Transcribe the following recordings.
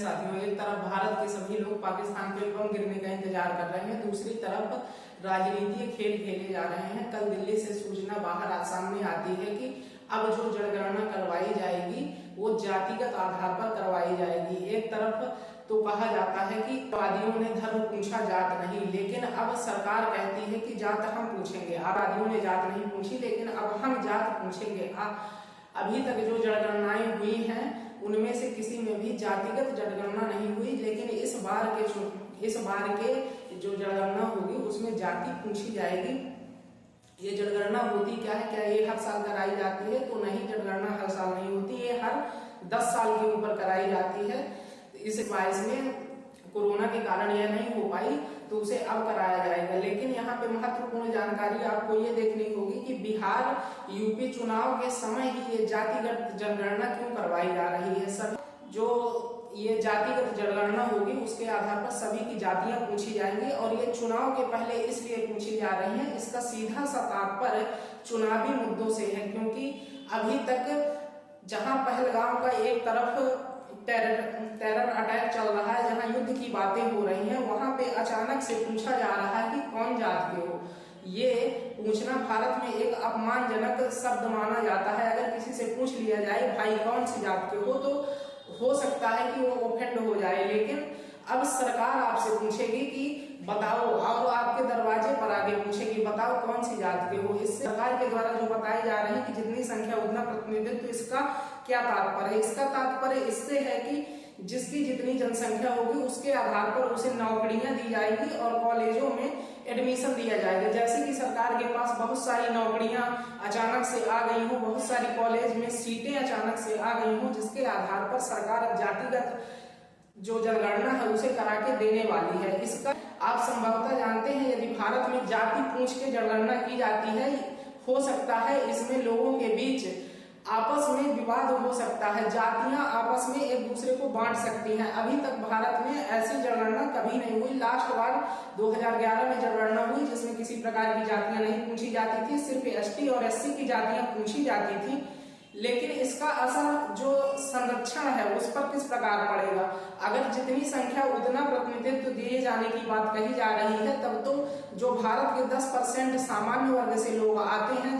साथियों, एक तरफ भारत के सभी लोग पाकिस्तान पे बम गिरने का इंतजार कर रहे हैं, दूसरी तरफ राजनीतिक खेल खेले जा रहे हैं। कल दिल्ली से सूचना बाहर सामने आती है कि अब जो जनगणना करवाई जाएगी वो जातिगत आधार पर करवाई जाएगी। एक तरफ तो कहा जाता है कि वादियों ने धर्म पूछा, जात नहीं, लेकिन अब सरकार कहती है कि जात हम पूछेंगे। वादियों ने जात नहीं पूछी, लेकिन अब हम जात पूछेंगे। अभी तक जो जनगणनाएं हुई हैं उनमें से किसी में भी जातिगत जनगणना नहीं हुई, लेकिन इस बार के जो जनगणना होगी उसमें जाति पूछी जाएगी। ये जनगणना होती क्या है? क्या ये हर साल कराई जाती है? तो नहीं, जनगणना हर साल नहीं होती, ये हर 10 साल के ऊपर कराई जाती है। इस 22 में कोरोना के कारण यह नहीं हो पाई तो उसे अब कराया जाएगा। लेकिन यहाँ पे महत्वपूर्ण जानकारी आपको ये देखनी होगी कि बिहार यूपी चुनाव के समय ही ये जातिगत जनगणना क्यों करवाई जा रही है। सब जो ये जातिगत जनगणना होगी उसके आधार पर सभी की जातियां पूछी जाएंगी और ये चुनाव के पहले इसलिए पूछी जा रही है, इसका सीधा सा तात्पर्य चुनावी मुद्दों से है। क्योंकि अभी तक जहां पहलगाम का एक तरफ टेरर अटैक चल रहा है, जहां युद्ध की बातें हो रही हैं, वहां पे अचानक से पूछा जा रहा है कि कौन जात के हो। ये पूछना भारत में एक अपमानजनक शब्द माना जाता है। अगर किसी से पूछ लिया जाए भाई कौन सी जात के हो, तो हो सकता है कि वो ऑफेंड हो जाए। लेकिन अब सरकार आपसे पूछेगी कि बताओ, और आपके दरवाजे पर आगे पूछेगी बताओ कौन सी जात के हो। इससे सरकार के द्वारा जो बताई जा रही है कि जितनी संख्या उतना प्रतिनिधित्व, इसका क्या तात्पर्य है? इसका तात्पर्य इससे है कि जिसकी जितनी जनसंख्या होगी उसके आधार पर उसे नौकरियां दी जाएगी और कॉलेजों में एडमिशन दिया जाएगा। जैसे कि सरकार के पास बहुत सारी नौकरियां अचानक से आ गई हो, बहुत सारी कॉलेज में सीटें अचानक से आ गई हो, जिसके आधार पर सरकार अब जातिगत जो जनगणना है उसे करा के देने वाली है। इसका आप संभवतः जानते हैं, यदि भारत में जाति पूछ के जनगणना की जाती है, हो सकता है इसमें लोगों के बीच आपस में विवाद हो सकता है, जातियां आपस में एक दूसरे को बांट सकती हैं। अभी तक भारत में ऐसी जनगणना कभी नहीं हुई। लास्ट बार 2011 में जनगणना हुई जिसमें किसी प्रकार की जातियां नहीं पूछी जाती थी, सिर्फ एसटी और एससी की जातियां पूछी जाती थी। लेकिन इसका असर जो संरक्षण है उस पर किस प्रकार पड़ेगा? अगर जितनी संख्या उतना प्रतिनिधित्व दिए जाने की बात कही जा रही है, तब तो जो भारत के 10% सामान्य वर्ग से लोग आते हैं,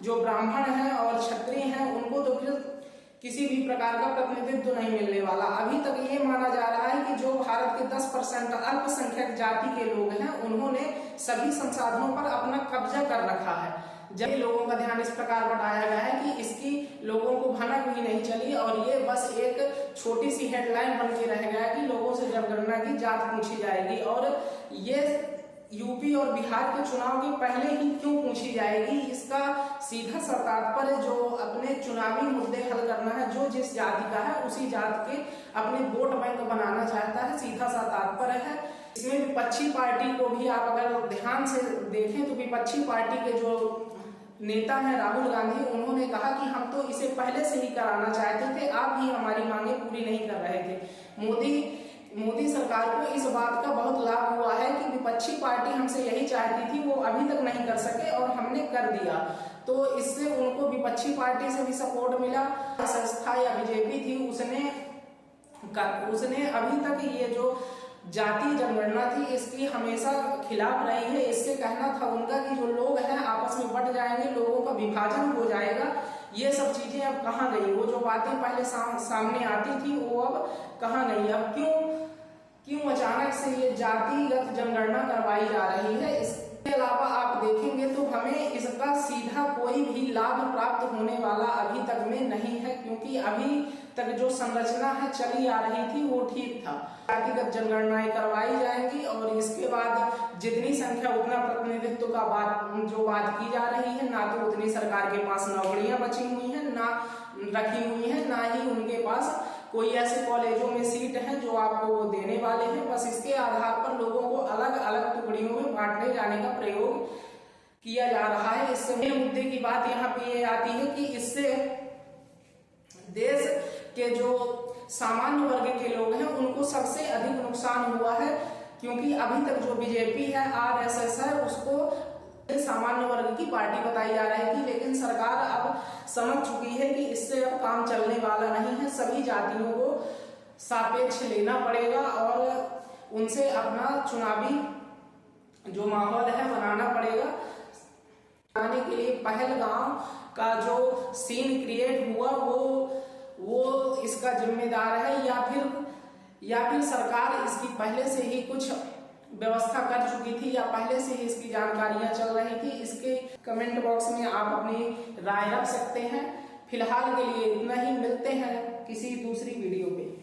जो ब्राह्मण हैं और क्षत्रिय हैं, उनको तो फिर किसी भी प्रकार का प्रतिनिधित्व नहीं मिलने वाला। अभी तक ये माना जा रहा है कि जो भारत के 10% अल्पसंख्यक जाति के लोग हैं उन्होंने सभी संसाधनों पर अपना कब्जा कर रखा है। जब लोगों का ध्यान इस प्रकार बढ़ाया गया है कि इसकी लोगों को भनक भी नहीं चली और ये बस एक छोटी सी हेडलाइन बन के रह गया कि लोगों से जनगणना की जात पूछी जाएगी। और ये यूपी और बिहार के चुनाव के पहले ही क्यों पूछी जाएगी? इसका सीधा सा तात्पर्य जो अपने चुनावी मुद्दे हल करना है, जो जिस जाति का है उसी जात के अपने वोट बैंक बनाना चाहता है, सीधा सा तात्पर्य है। इसमें विपक्षी पार्टी को भी आप अगर ध्यान से देखें तो विपक्षी पार्टी के जो नेता हैं राहुल गांधी, उन्होंने कहा कि हम तो इसे पहले से ही कराना चाहते थे, आप ही हमारी मांगे पूरी नहीं कर रहे थे। मोदी सरकार को इस बात का बहुत लाभ हुआ है कि विपक्षी पार्टी हमसे यही चाहती थी, वो अभी तक नहीं कर सके और हमने कर दिया। तो इससे उनको विपक्षी पार्टी से भी सपोर्ट मिला। संस्था या बीजेपी थी उसने अभी तक ये जो जाति जनगणना थी इसकी हमेशा खिलाफ रही है। इससे कहना था उनका कि जो लोग हैं आपस में बट जाएंगे, लोगों का विभाजन हो जाएगा। ये सब चीजें अब कहाँ गई? वो जो बातें पहले सामने आती थी वो अब कहाँ नहीं? अब क्यों अचानक से ये जातिगत जनगणना करवाई जा रही है? इसके अलावा आप देखेंगे तो हमें इसका सीधा कोई भी लाभ प्राप्त होने वाला अभी तक में नहीं है, क्योंकि अभी तक जो संरचना है चली आ रही थी वो ठीक था। जातिगत जनगणनाएं करवाई जाएंगी और इसके बाद जितनी संख्या उतना प्रतिनिधित्व का बात की जा रही है, ना तो उतनी सरकार के पास नौकरियां बची हुई हैं, ना रखी हुई हैं, ना ही उनके पास कोई ऐसे कॉलेजों में सीट है जो आपको वो देने वाले हैं। बस इसके आधार पर लोगों को अलग अलग टुकड़ियों में बांटने जाने का प्रयोग किया जा रहा है। इससे मेन मुद्दे की बात यहाँ पे ये आती है कि इससे देश के जो सामान्य वर्ग के लोग हैं उनको सबसे अधिक नुकसान हुआ है, क्योंकि अभी तक जो बीजेपी है, आरएसएस है, उसको सामान्य वर्ग की पार्टी बताई जा रही थी। लेकिन सरकार अब समझ चुकी है कि इससे अब काम चलने वाला नहीं है। सभी जातियों को सापेक्ष लेना पड़ेगा और उनसे अपना चुनावी जो माहौल है बनाना पड़ेगा। बनाने के लिए पहलगाम का जो सीन क्रिएट हुआ वो इसका जिम्मेदार है, या फिर सरकार इसकी पहले से ही कुछ व्यवस्था कर चुकी थी, या पहले से ही इसकी जानकारियां चल रही थी। इसके कमेंट बॉक्स में आप अपनी राय रख सकते हैं। फिलहाल के लिए इतना ही, मिलते हैं किसी दूसरी वीडियो पे।